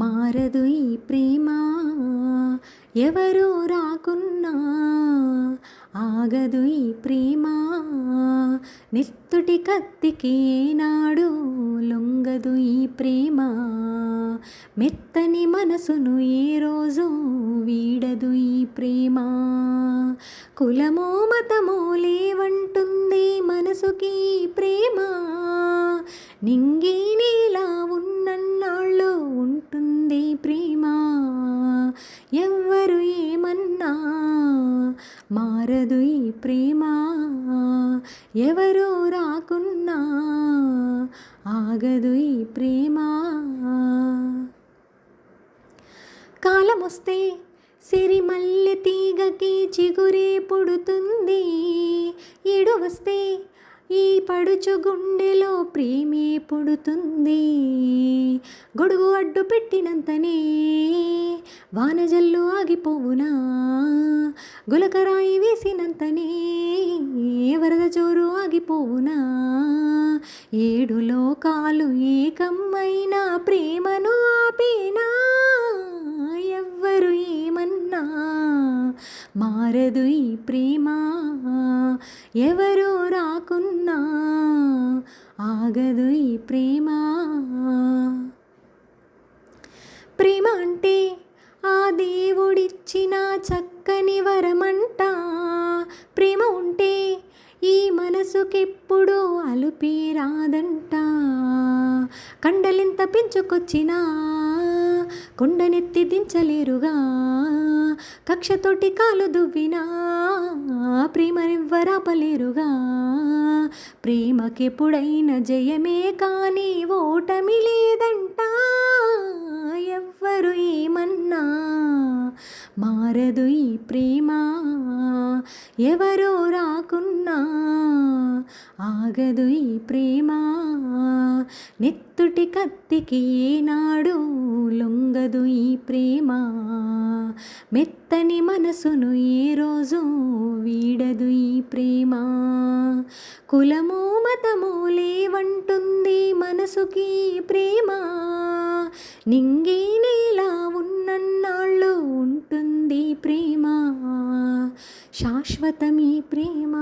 మారదు ఈ ప్రేమ, ఎవరు రాకున్నా ఆగదు ఈ ప్రేమ, నెత్తుటి కత్తికి ఏనాడు లొంగదు ఈ ప్రేమ, మెత్తని మనసును ఏ రోజు వీడదు ఈ ప్రేమ, కులమో మతమో లేవంటుంది మనసుకి ప్రేమ, నింగి నీలా ఉన్నన్నాళ్ళు ఉంటుంది ప్రేమ, ఎవ్వరు ఏమన్నా మారదు ఈ ప్రేమ, ఎవరు రాకున్నా ఆగదు ఈ ప్రేమ. కాలమొస్తే సిరిమల్లె తీగకి చిగురే పుడుతుంది, ఎడు వస్తే ఈ పడుచు గుండెలో ప్రేమే పుడుతుంది, గొడుగు అడ్డు పెట్టినంతనే వానజల్లు ఆగిపోవునా, గులకరాయి వేసినంతనే వరద చోరు ఆగిపోవునా, ఏడు లోకాలు ఏకమైన ప్రేమను ఆపేనా, ఎవ్వరు ఏమన్నా మారదు ఈ ప్రేమ, ఎవరు రాకున్నా ఆగదు ఈ ప్రేమ. ప్రేమ అంటే ఆ దేవుడిచ్చిన చక్కని వరమంట, ప్రేమ ఉంటే ఈ మనసుకెప్పుడు అలుపే రాదంట, కండలింత పెంచుకొచ్చినా కొండనెత్తి దించలేరుగా, కక్షతోటి కాలు దువ్వినా ప్రేమనివ్వరాపలేరుగా, ప్రేమకెప్పుడైనా జయమే కానీ ఓటమి లేదంట, ఎవ్వరు ఏమన్నా మారదు ఈ ప్రేమ, ఎవరు రాకున్నా ఆగదు ఈ ప్రేమ, నెత్తుటి కత్తికి ఏనాడు లొంగదు ఈ ప్రేమ, మెత్తని మనసును ఏ రోజు వీడదు ఈ ప్రేమ, కులము మతము లేవంటుంది మనసుకి ప్రేమ, నింగి నీలా ఉన్నన్నాళ్ళు ఉంటుంది ప్రేమ, శాశ్వతమీ ప్రేమ.